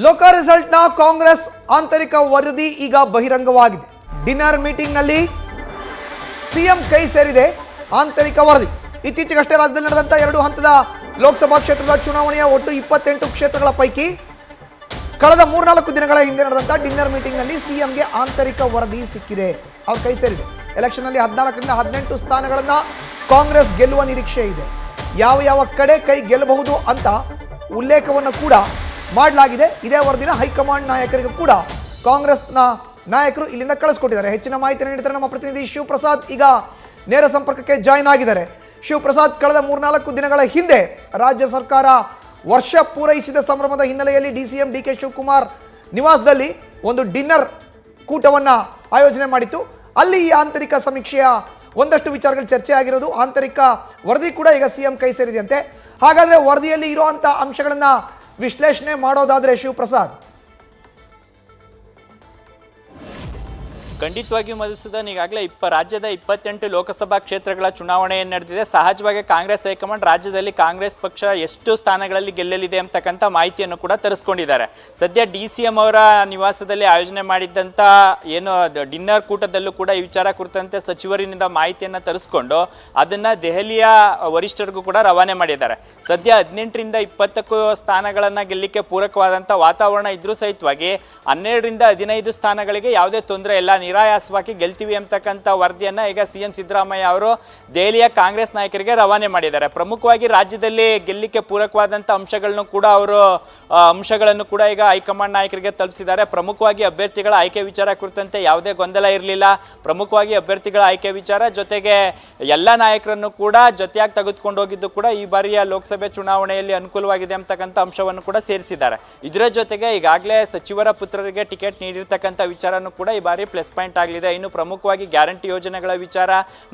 ಲೋಕ ರಿಸಲ್ಟ್ನ ಕಾಂಗ್ರೆಸ್ ಆಂತರಿಕ ವರದಿ ಈಗ ಬಹಿರಂಗವಾಗಿದೆ. ಡಿನ್ನರ್ ಮೀಟಿಂಗ್ನಲ್ಲಿ ಸಿಎಂ ಕೈ ಸೇರಿದೆ ಆಂತರಿಕ ವರದಿ. ಇತ್ತೀಚೆಗಷ್ಟೇ ರಾಜ್ಯದಲ್ಲಿ ನಡೆದಂಥ 2 ಹಂತದ ಲೋಕಸಭಾ ಕ್ಷೇತ್ರದ ಚುನಾವಣೆಯ ಒಟ್ಟು 28 ಕ್ಷೇತ್ರಗಳ ಪೈಕಿ ಕಳೆದ 3-4 ದಿನಗಳ ಹಿಂದೆ ನಡೆದಂಥ ಡಿನ್ನರ್ ಮೀಟಿಂಗ್ನಲ್ಲಿ ಸಿಎಂಗೆ ಆಂತರಿಕ ವರದಿ ಸಿಕ್ಕಿದೆ. ಅವ್ರ ಕೈ ಸೇರಿದೆ. ಎಲೆಕ್ಷನ್ನಲ್ಲಿ 14ರಿಂದ 18 ಸ್ಥಾನಗಳನ್ನು ಕಾಂಗ್ರೆಸ್ ಗೆಲ್ಲುವ ನಿರೀಕ್ಷೆ ಇದೆ. ಯಾವ ಕಡೆ ಕೈ ಗೆಲ್ಲಬಹುದು ಅಂತ ಉಲ್ಲೇಖವನ್ನು ಕೂಡ ಮಾಡಲಾಗಿದೆ. ಇದೇ ವರದಿನ ಹೈಕಮಾಂಡ್ ನಾಯಕರಿಗೂ ಕೂಡ ಕಾಂಗ್ರೆಸ್ನ ನಾಯಕರು ಇಲ್ಲಿಂದ ಕಳಿಸ್ಕೊಟ್ಟಿದ್ದಾರೆ. ಹೆಚ್ಚಿನ ಮಾಹಿತಿ ನೀಡಿದ್ದಾರೆ ನಮ್ಮ ಪ್ರತಿನಿಧಿ ಶಿವಪ್ರಸಾದ್. ಈಗ ನೇರ ಸಂಪರ್ಕಕ್ಕೆ ಜಾಯಿನ್ ಆಗಿದ್ದಾರೆ. ಶಿವಪ್ರಸಾದ್, ಕಳೆದ 3-4 ದಿನಗಳ ಹಿಂದೆ ರಾಜ್ಯ ಸರ್ಕಾರ ವರ್ಷ ಪೂರೈಸಿದ ಸಂಭ್ರಮದ ಹಿನ್ನೆಲೆಯಲ್ಲಿ ಡಿಸಿಎಂ ಡಿಕೆ ಶಿವಕುಮಾರ್ ನಿವಾಸದಲ್ಲಿ ಒಂದು ಡಿನ್ನರ್ ಕೂಟವನ್ನು ಆಯೋಜನೆ ಮಾಡಿತ್ತು. ಅಲ್ಲಿ ಈ ಆಂತರಿಕ ಸಮೀಕ್ಷೆಯ ಒಂದಷ್ಟು ವಿಚಾರಗಳು ಚರ್ಚೆ ಆಗಿರೋದು. ಆಂತರಿಕ ವರದಿ ಕೂಡ ಈಗ ಸಿಎಂ ಕೈ ಸೇರಿದೆಯಂತೆ. ಹಾಗಾದರೆ ವರದಿಯಲ್ಲಿ ಇರುವಂಥ ಅಂಶಗಳನ್ನು ವಿಶ್ಲೇಷಣೆ ಮಾಡೋದಾದರೆ ಶಿವಪ್ರಸಾದ್. ಖಂಡಿತವಾಗಿಯೂ ಮಧುಸೂದನ್, ಈಗಾಗಲೇ ರಾಜ್ಯದ 28 ಲೋಕಸಭಾ ಕ್ಷೇತ್ರಗಳ ಚುನಾವಣೆ ನಡೆದಿದೆ. ಸಹಜವಾಗಿ ಕಾಂಗ್ರೆಸ್ ಹೈಕಮಾಂಡ್ ರಾಜ್ಯದಲ್ಲಿ ಕಾಂಗ್ರೆಸ್ ಪಕ್ಷ ಎಷ್ಟು ಸ್ಥಾನಗಳಲ್ಲಿ ಗೆಲ್ಲಲಿದೆ ಅಂತಕ್ಕಂಥ ಮಾಹಿತಿಯನ್ನು ಕೂಡ ತರಿಸ್ಕೊಂಡಿದ್ದಾರೆ. ಸದ್ಯ DCM ಅವರ ನಿವಾಸದಲ್ಲಿ ಆಯೋಜನೆ ಮಾಡಿದ್ದಂಥ ಏನು ಡಿನ್ನರ್ ಕೂಟದಲ್ಲೂ ಕೂಡ ಈ ವಿಚಾರ ಕುರಿತಂತೆ ಸಚಿವರಿನಿಂದ ಮಾಹಿತಿಯನ್ನು ತರಿಸ್ಕೊಂಡು ಅದನ್ನು ದೆಹಲಿಯ ವರಿಷ್ಠರಿಗೂ ಕೂಡ ರವಾನೆ ಮಾಡಿದ್ದಾರೆ. ಸದ್ಯ 18ರಿಂದ 20 ಸ್ಥಾನಗಳನ್ನು ಗೆಲ್ಲಲಿಕ್ಕೆ ಪೂರಕವಾದಂಥ ವಾತಾವರಣ ಇದ್ರೂ ಸಹಿತವಾಗಿ 12ರಿಂದ 15 ಸ್ಥಾನಗಳಿಗೆ ಯಾವುದೇ ತೊಂದರೆ ಇಲ್ಲ, ನಿರಾಯಾಸವಾಗಿ ಗೆಲ್ತೀವಿ ಅಂತಕ್ಕಂಥ ವರದಿಯನ್ನ ಈಗ ಸಿಎಂ ಸಿದ್ದರಾಮಯ್ಯ ಅವರು ದೆಹಲಿಯ ಕಾಂಗ್ರೆಸ್ ನಾಯಕರಿಗೆ ರವಾನೆ ಮಾಡಿದ್ದಾರೆ. ಪ್ರಮುಖವಾಗಿ ರಾಜ್ಯದಲ್ಲಿ ಗೆಲ್ಲಿಕ್ಕೆ ಪೂರಕವಾದಂಥ ಅಂಶಗಳನ್ನು ಕೂಡ ಈಗ ಹೈಕಮಾಂಡ್ ನಾಯಕರಿಗೆ ತಲುಪಿಸಿದ್ದಾರೆ. ಪ್ರಮುಖವಾಗಿ ಅಭ್ಯರ್ಥಿಗಳ ಆಯ್ಕೆ ವಿಚಾರ ಕುರಿತಂತೆ ಯಾವುದೇ ಗೊಂದಲ ಇರಲಿಲ್ಲ. ಪ್ರಮುಖವಾಗಿ ಅಭ್ಯರ್ಥಿಗಳ ಆಯ್ಕೆ ವಿಚಾರ ಜೊತೆಗೆ ಎಲ್ಲ ನಾಯಕರನ್ನು ಕೂಡ ಜೊತೆಯಾಗಿ ತೆಗೆದುಕೊಂಡು ಹೋಗಿದ್ದು ಕೂಡ ಈ ಬಾರಿಯ ಲೋಕಸಭೆ ಚುನಾವಣೆಯಲ್ಲಿ ಅನುಕೂಲವಾಗಿದೆ ಅಂತಕ್ಕಂಥ ಅಂಶವನ್ನು ಕೂಡ ಸೇರಿಸಿದ್ದಾರೆ. ಇದರ ಜೊತೆಗೆ ಈಗಾಗಲೇ ಸಚಿವರ ಪುತ್ರರಿಗೆ ಟಿಕೆಟ್ ನೀಡಿರ್ತಕ್ಕಂಥ ವಿಚಾರನೂ ಕೂಡ ಈ ಬಾರಿ ಪ್ಲಸ್ ಪಾಯಿಂಟ್ ಆಗಲಿದೆ. ಇನ್ನು ಪ್ರಮುಖವಾಗಿ ಗ್ಯಾರಂಟಿ ಯೋಜನೆಗಳ ವಿಚಾರ,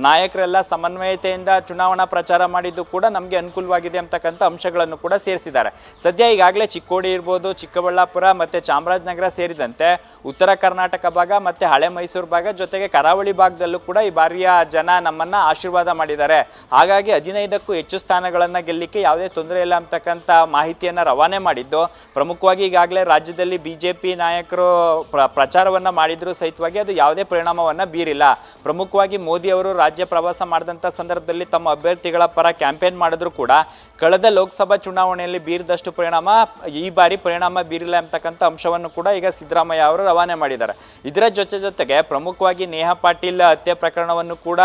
ನಾಯಕರೆಲ್ಲ ಸಮನ್ವಯತೆಯಿಂದ ಚುನಾವಣಾ ಪ್ರಚಾರ ಮಾಡಿದ್ದು ಕೂಡ ನಮಗೆ ಅನುಕೂಲವಾಗಿದೆ ಅಂತಕ್ಕಂಥ ಅಂಶಗಳನ್ನು ಕೂಡ ಸೇರಿಸಿದ್ದಾರೆ. ಸದ್ಯ ಈಗಾಗಲೇ ಚಿಕ್ಕೋಡಿ ಇರ್ಬೋದು, ಚಿಕ್ಕಬಳ್ಳಾಪುರ ಮತ್ತು ಚಾಮರಾಜನಗರ ಸೇರಿದಂತೆ ಉತ್ತರ ಕರ್ನಾಟಕ ಭಾಗ ಮತ್ತು ಹಳೆ ಮೈಸೂರು ಭಾಗ ಜೊತೆಗೆ ಕರಾವಳಿ ಭಾಗದಲ್ಲೂ ಕೂಡ ಈ ಬಾರಿಯ ಜನ ನಮ್ಮನ್ನ ಆಶೀರ್ವಾದ ಮಾಡಿದ್ದಾರೆ. ಹಾಗಾಗಿ 15ಕ್ಕೂ ಹೆಚ್ಚು ಸ್ಥಾನಗಳನ್ನು ಗೆಲ್ಲಲಿಕ್ಕೆ ಯಾವುದೇ ತೊಂದರೆ ಇಲ್ಲ ಅಂತಕ್ಕಂಥ ಮಾಹಿತಿಯನ್ನು ರವಾನೆ ಮಾಡಿದ್ದು. ಪ್ರಮುಖವಾಗಿ ಈಗಾಗಲೇ ರಾಜ್ಯದಲ್ಲಿ ಬಿಜೆಪಿ ನಾಯಕರು ಪ್ರಚಾರವನ್ನು ಮಾಡಿದ್ರು ಸಹಿತವಾಗಿ ಅದು ಯಾವುದೇ ಪರಿಣಾಮವನ್ನು ಬೀರಿಲ್ಲ. ಪ್ರಮುಖವಾಗಿ ಮೋದಿ ಅವರು ರಾಜ್ಯ ಪ್ರವಾಸ ಮಾಡಿದಂಥ ಸಂದರ್ಭದಲ್ಲಿ ತಮ್ಮ ಅಭ್ಯರ್ಥಿಗಳ ಪರ ಕ್ಯಾಂಪೇನ್ ಮಾಡಿದ್ರು ಕೂಡ ಕಳೆದ ಲೋಕಸಭಾ ಚುನಾವಣೆಯಲ್ಲಿ ಬೀರಿದಷ್ಟು ಪರಿಣಾಮ ಈ ಬಾರಿ ಪರಿಣಾಮ ಬೀರಿಲ್ಲ ಅಂತಕ್ಕಂಥ ಅಂಶವನ್ನು ಕೂಡ ಈಗ ಸಿದ್ದರಾಮಯ್ಯ ಅವರು ರವಾನೆ ಮಾಡಿದ್ದಾರೆ. ಇದರ ಜೊತೆಗೆ ಪ್ರಮುಖವಾಗಿ ನೇಹಾ ಪಾಟೀಲ್ ಹತ್ಯೆ ಪ್ರಕರಣವನ್ನು ಕೂಡ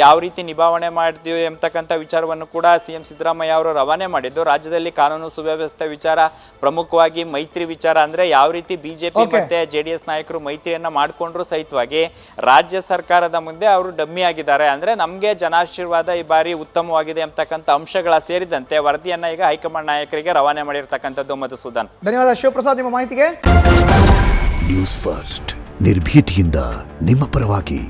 ಯಾವ ರೀತಿ ನಿಭಾವಣೆ ಮಾಡ್ತೀವಿ ಅಂತಕ್ಕಂಥ ವಿಚಾರವನ್ನು ಕೂಡ ಸಿಎಂ ಸಿದ್ದರಾಮಯ್ಯ ಅವರು ರವಾನೆ ಮಾಡಿದ್ದು. ರಾಜ್ಯದಲ್ಲಿ ಕಾನೂನು ಸುವ್ಯವಸ್ಥೆ ವಿಚಾರ, ಪ್ರಮುಖವಾಗಿ ಮೈತ್ರಿ ವಿಚಾರ, ಅಂದ್ರೆ ಯಾವ ರೀತಿ ಬಿಜೆಪಿ ಮತ್ತೆ JDS ನಾಯಕರು ಮೈತ್ರಿಯನ್ನ ಮಾಡಿಕೊಂಡ್ರು ಸಹಿತವಾಗಿ ರಾಜ್ಯ ಸರ್ಕಾರದ ಮುಂದೆ ಅವರು ಡಮ್ಮಿ ಆಗಿದ್ದಾರೆ. ಅಂದ್ರೆ ನಮಗೆ ಜನಾಶೀರ್ವಾದ ಈ ಬಾರಿ ಉತ್ತಮವಾಗಿದೆ ಅಂತಕ್ಕಂಥ ಅಂಶಗಳ ಸೇರಿದಂತೆ ವರದಿಯನ್ನ ಈಗ ಹೈಕಮಾಂಡ್ ನಾಯಕರಿಗೆ ರವಾನೆ ಮಾಡಿರ್ತಕ್ಕಂಥದ್ದು. ಮಧುಸೂದನ್, ಧನ್ಯವಾದ ಶಿವಪ್ರಸಾದ್ ನಿಮ್ಮ ಮಾಹಿತಿಗೆ. ನ್ಯೂಸ್ ಫಸ್ಟ್, ನಿರ್ಭೀತಿಯಿಂದ ನಿಮ್ಮ ಪರವಾಗಿ.